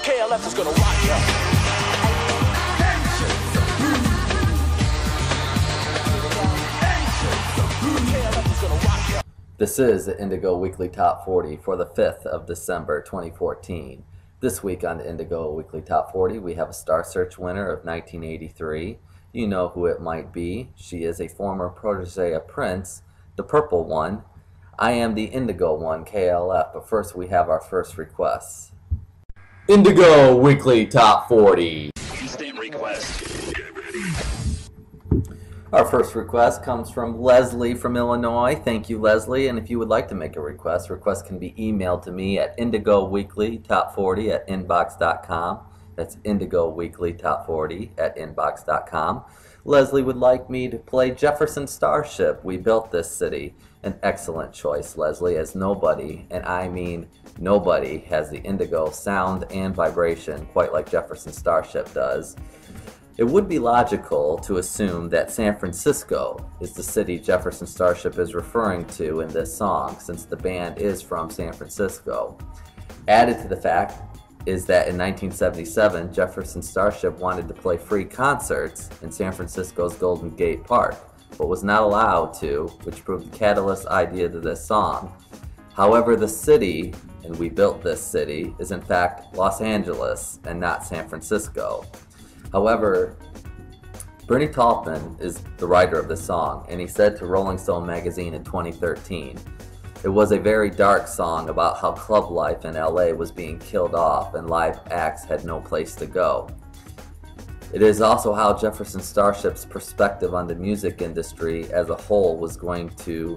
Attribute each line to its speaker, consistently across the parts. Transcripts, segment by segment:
Speaker 1: KLF is gonna rock ya.
Speaker 2: This is the Indigo Weekly Top 40 for the 5th of December 2014. This week on the Indigo Weekly Top 40, we have a Star Search winner of 1983. You know who it might be. She is a former protege of Prince, the purple one. I am the Indigo one, KLF, but first we have our first requests. Indigo Weekly Top 40.
Speaker 1: Instant request. Get ready.
Speaker 2: Our first request comes from Leslie from Illinois. Thank you, Leslie. And if you would like to make a request, request can be emailed to me at indigoweeklytop40@inbox.com. That's indigoweeklytop40@inbox.com. Leslie would like me to play Jefferson Starship, We Built This City. An excellent choice, Leslie, as nobody, and I mean nobody, has the Indigo sound and vibration quite like Jefferson Starship does. It would be logical to assume that San Francisco is the city Jefferson Starship is referring to in this song, since the band is from San Francisco. Added to the fact is that in 1977, Jefferson Starship wanted to play free concerts in San Francisco's Golden Gate Park, but was not allowed to, which proved the catalyst idea to this song. However, the city, and We Built This City, is in fact Los Angeles and not San Francisco. However, Bernie Taupin is the writer of the song, and he said to Rolling Stone magazine in 2013, "It was a very dark song about how club life in LA was being killed off and live acts had no place to go. It is also how Jefferson Starship's perspective on the music industry as a whole was going to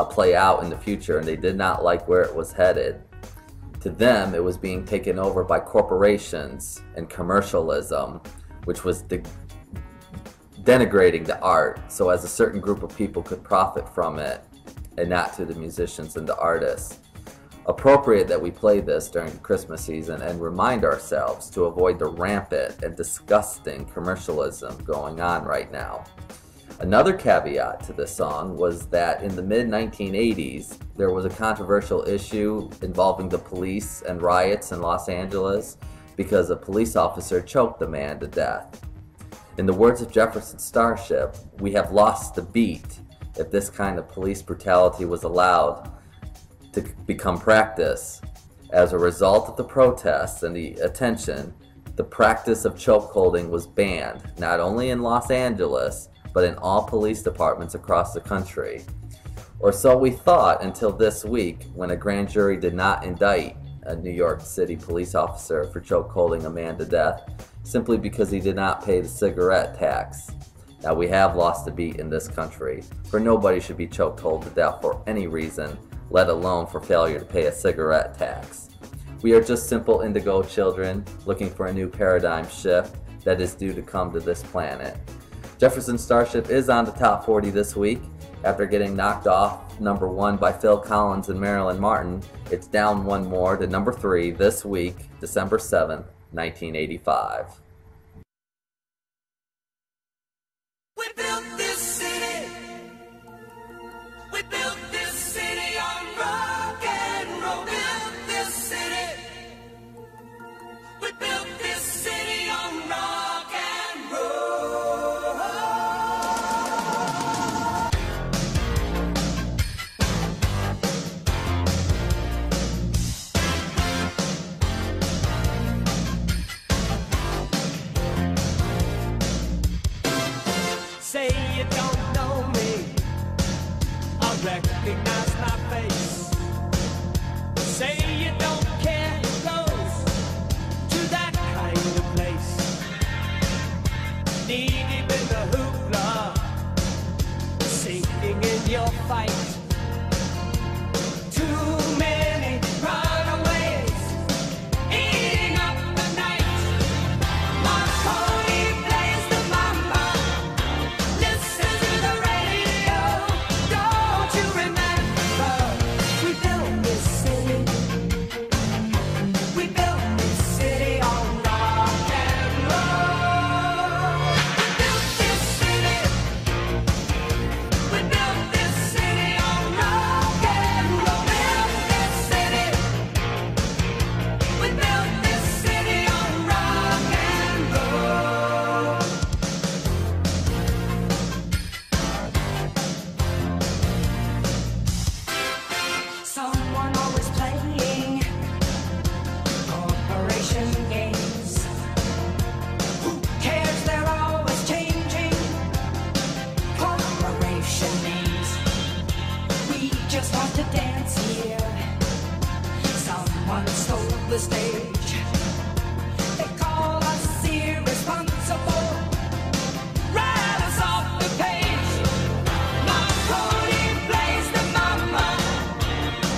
Speaker 2: play out in the future, and they did not like where it was headed. To them, it was being taken over by corporations and commercialism, which was denigrating the art, so as a certain group of people could profit from it, and not to the musicians and the artists. Appropriate that we play this during the Christmas season and remind ourselves to avoid the rampant and disgusting commercialism going on right now." Another caveat to this song was that in the mid-1980s, there was a controversial issue involving the police and riots in Los Angeles because a police officer choked a man to death. In the words of Jefferson Starship, "We have lost the beat if this kind of police brutality was allowed to become practice. As a result of the protests and the attention, the practice of chokeholding was banned, not only in Los Angeles, but in all police departments across the country. Or so we thought until this week, when a grand jury did not indict a New York City police officer for chokeholding a man to death simply because he did not pay the cigarette tax. Now, we have lost the beat in this country, for nobody should be chokehold to death for any reason, let alone for failure to pay a cigarette tax. We are just simple indigo children looking for a new paradigm shift that is due to come to this planet." Jefferson Starship is on the top 40 this week. After getting knocked off number 1 by Phil Collins and Marilyn Martin, it's down one more to number 3 this week, December 7th, 1985.
Speaker 3: We built this city. We built this city on rock and roll. Built this city. We built this city on rock and roll.
Speaker 4: Say you don't know me, I recognize my face. Say you don't care who goes to that kind of place. Knee deep in the hoopla, sinking in your fight. Too many runaways, eating up the night. Marconi plays the mama. Listen to the radio. Don't you remember? We built this city. We built this city on rock and roll. We built this city. We built this city the stage. They call us irresponsible, write us off the page. Marconi plays the mama,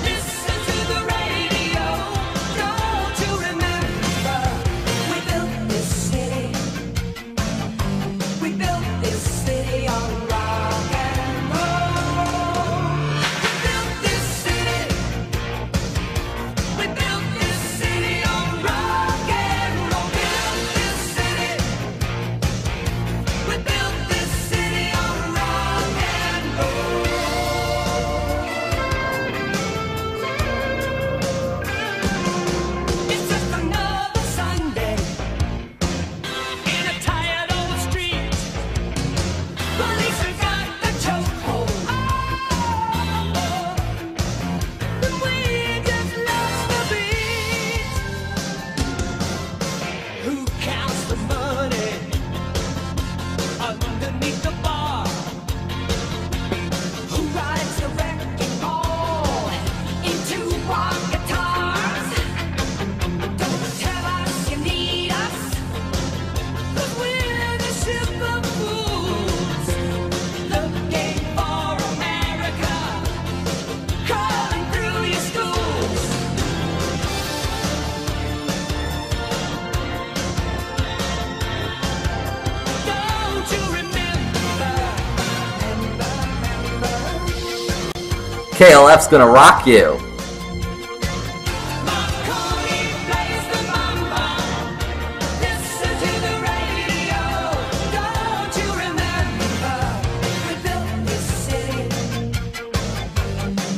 Speaker 4: listen to the radio. Don't you remember, we built this city. We built this city on rock and roll. We built this city. We built this city on rock and roll. Built this city. We built this city on rock and roll. It's just another Sunday in a tired old street. Police have got the chokehold. And we just lost the beat. Who counts the money underneath the bar? Who rides the wrecking ball into our guitars? Don't tell us you need us, 'cause we're the ship of fools, looking for America, crawling through your schools. Don't you remember?
Speaker 2: KLF's gonna rock you.
Speaker 4: Marconi plays the mama, listen to the radio. Don't you remember? We built this city.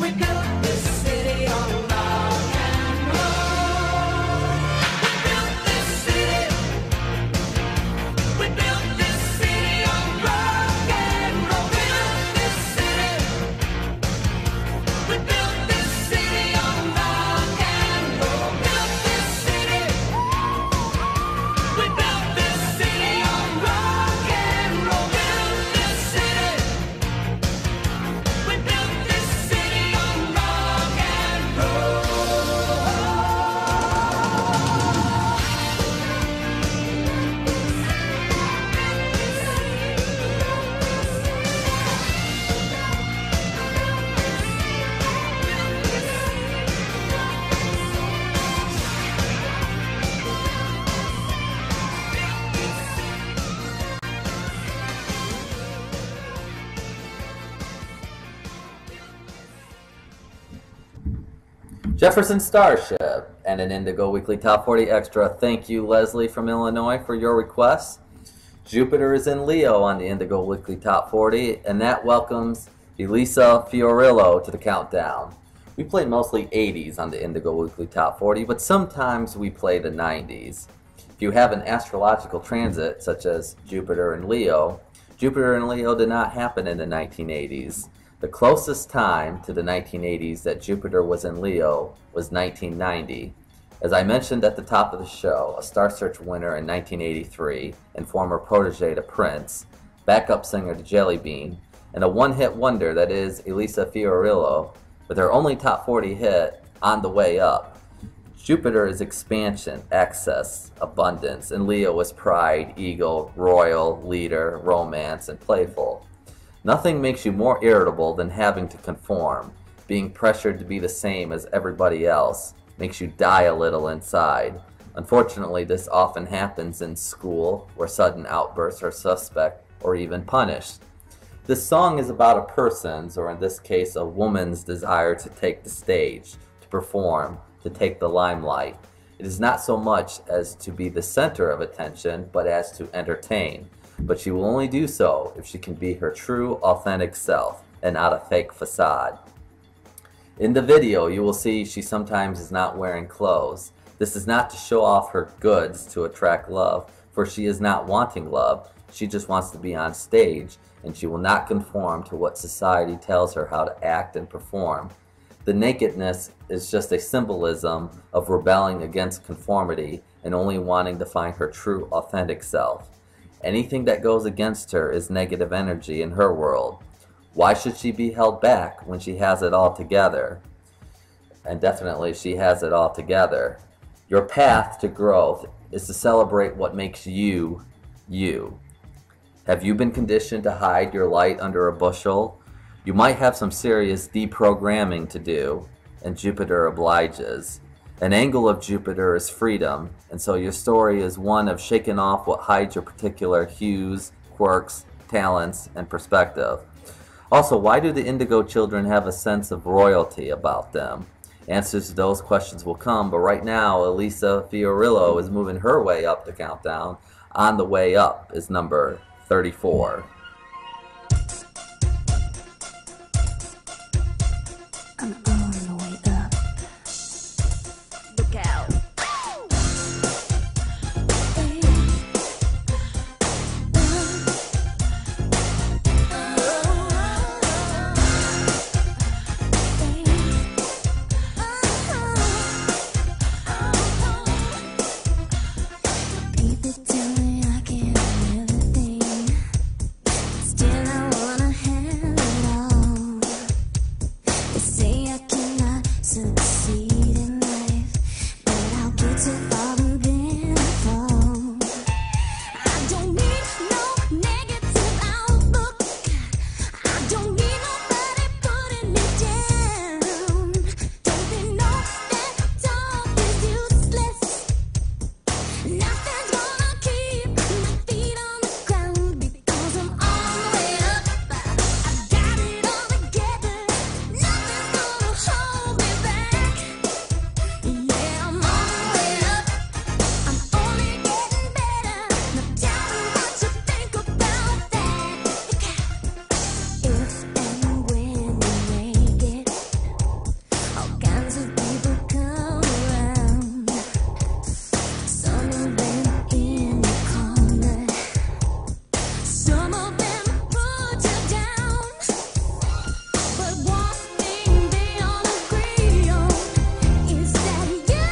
Speaker 4: We built this city on rock and roll. We built this city. We built this city on rock and roll. Built this city. We built this city on rock and roll. Built this city. We built this city on rock and roll. Built this city. We built this city on rock and roll.
Speaker 2: Jefferson Starship and an Indigo Weekly Top 40 Extra. Thank you, Leslie from Illinois, for your request. Jupiter is in Leo on the Indigo Weekly Top 40, and that welcomes Elisa Fiorillo to the countdown. We play mostly 80s on the Indigo Weekly Top 40, but sometimes we play the 90s. If you have an astrological transit, such as Jupiter in Leo did not happen in the 1980s. The closest time to the 1980s that Jupiter was in Leo was 1990. As I mentioned at the top of the show, a Star Search winner in 1983 and former protege to Prince, backup singer to Jelly Bean, and a one-hit wonder that is Elisa Fiorillo, with her only top 40 hit, On the Way Up. Jupiter is expansion, excess, abundance, and Leo is pride, ego, royal, leader, romance, and playful. Nothing makes you more irritable than having to conform. Being pressured to be the same as everybody else makes you die a little inside. Unfortunately, this often happens in school, where sudden outbursts are suspect or even punished. This song is about a person's, or in this case a woman's, desire to take the stage, to perform, to take the limelight. It is not so much as to be the center of attention, but as to entertain. But she will only do so if she can be her true, authentic self, and not a fake facade. In the video, you will see she sometimes is not wearing clothes. This is not to show off her goods to attract love, for she is not wanting love. She just wants to be on stage, and she will not conform to what society tells her how to act and perform. The nakedness is just a symbolism of rebelling against conformity and only wanting to find her true, authentic self. Anything that goes against her is negative energy in her world. Why should she be held back when she has it all together? And definitely she has it all together. Your path to growth is to celebrate what makes you, you. Have you been conditioned to hide your light under a bushel? You might have some serious deprogramming to do, and Jupiter obliges. An angle of Jupiter is freedom, and so your story is one of shaking off what hides your particular hues, quirks, talents, and perspective. Also, why do the Indigo children have a sense of royalty about them? Answers to those questions will come, but right now, Elisa Fiorillo is moving her way up the countdown. On the way up is number 34.
Speaker 5: I'm on the way up. Look out. People tell me I can't have everything. Still I wanna have it all. They say I cannot succeed in life, but I'll get so far and then I fall. I don't need no negative outlook. I don't need nobody putting me down. Don't they know that talk is useless? Nothing's gonna keep my feet on the ground because I'm all the way up. I got it all together. Nothing's gonna hold me back. Yeah, I'm all the way up. I'm only getting better. Now tell me what you think about that. If and when you make it, all kinds of people come around. Some of them in your corner, some of them put you down. But one thing they all agree on is that you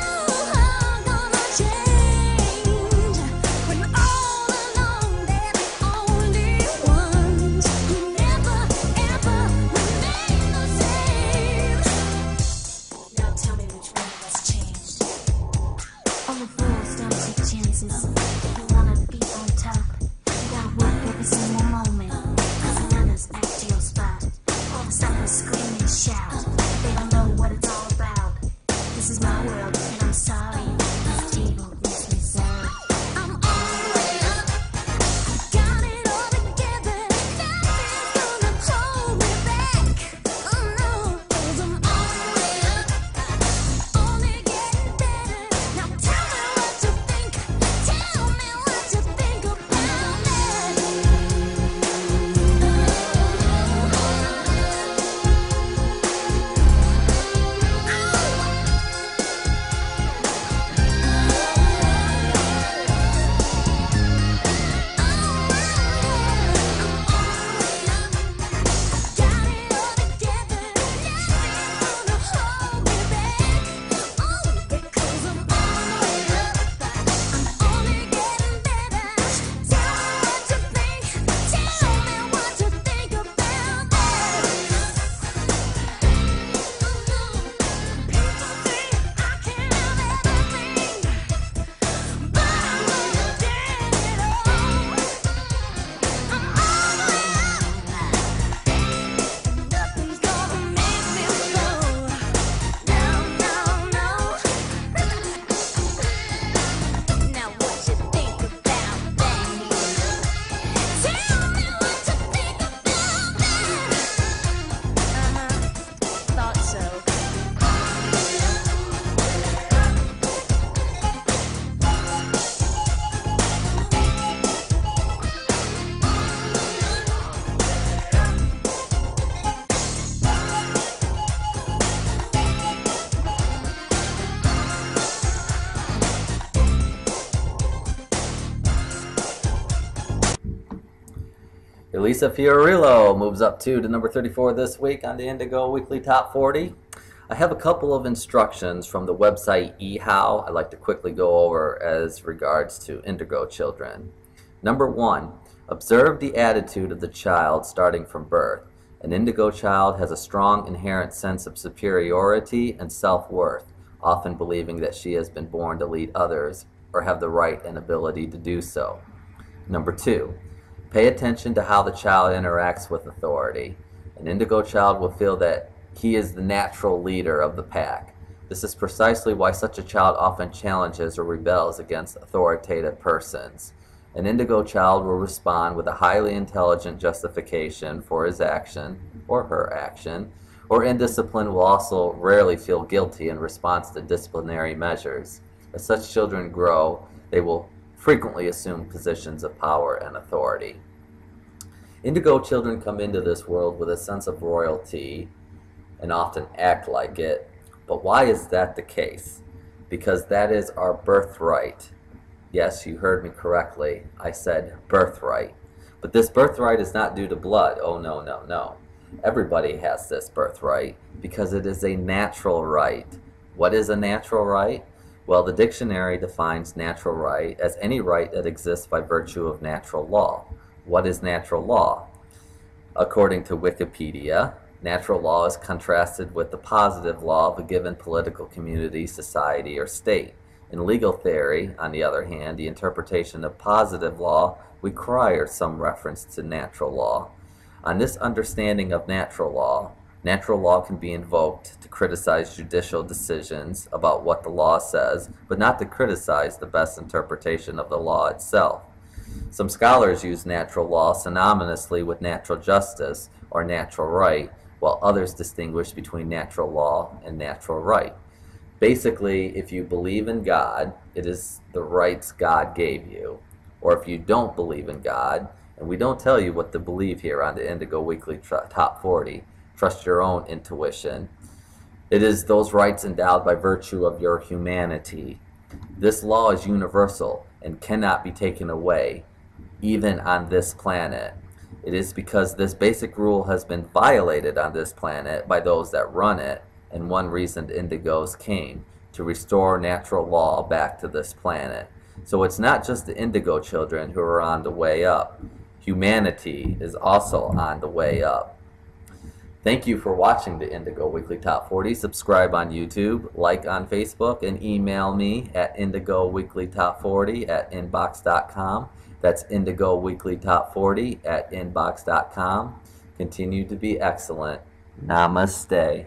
Speaker 5: are gonna change. When all along they're the only ones who never ever remain the same. Now tell me which one of us changed. Only fools don't take chances. If you wanna be on top, you gotta work every single moment. Cause the others act to your spot. All the suckers scream and shout. They don't know what it's all about. This is my world, and I'm sorry. This table is reserved. I'm all the way up. I got it all together. Nothing's gonna hold me back. Oh no, 'cause I'm all the way up. Only getting better. Now tell me what you think. Tell me what you think about that.
Speaker 2: Elisa Fiorillo moves up to number 34 this week on the Indigo Weekly Top 40. I have a couple of instructions from the website eHow I'd like to quickly go over as regards to Indigo children. Number 1, observe the attitude of the child starting from birth. An Indigo child has a strong inherent sense of superiority and self-worth. often believing that she has been born to lead others or have the right and ability to do so. Number 2, pay attention to how the child interacts with authority. An indigo child will feel that he is the natural leader of the pack. This is precisely why such a child often challenges or rebels against authoritative persons. An indigo child will respond with a highly intelligent justification for his action or her action, or indiscipline will also rarely feel guilty in response to disciplinary measures. As such children grow, they will frequently assume positions of power and authority. Indigo children come into this world with a sense of royalty and often act like it. But why is that the case? Because that is our birthright. Yes, you heard me correctly. I said birthright. But this birthright is not due to blood. Oh, no, no, no. Everybody has this birthright because it is a natural right. What is a natural right? Well, the dictionary defines natural right as any right that exists by virtue of natural law. What is natural law? According to Wikipedia, natural law is contrasted with the positive law of a given political community, society, or state. In legal theory, on the other hand, the interpretation of positive law requires some reference to natural law. On this understanding of natural law can be invoked to criticize judicial decisions about what the law says, but not to criticize the best interpretation of the law itself. Some scholars use natural law synonymously with natural justice or natural right, while others distinguish between natural law and natural right. Basically, if you believe in God, it is the rights God gave you. Or if you don't believe in God, and we don't tell you what to believe here on the Indigo Weekly Top 40, trust your own intuition. It is those rights endowed by virtue of your humanity. This law is universal and cannot be taken away, even on this planet. It is because this basic rule has been violated on this planet by those that run it, and one reason the Indigos came, to restore natural law back to this planet. So it's not just the Indigo children who are on the way up. Humanity is also on the way up. Thank you for watching the Indigo Weekly Top 40. Subscribe on YouTube, like on Facebook, and email me at indigoweeklytop40@inbox.com. That's indigoweeklytop40@inbox.com. Continue to be excellent. Namaste.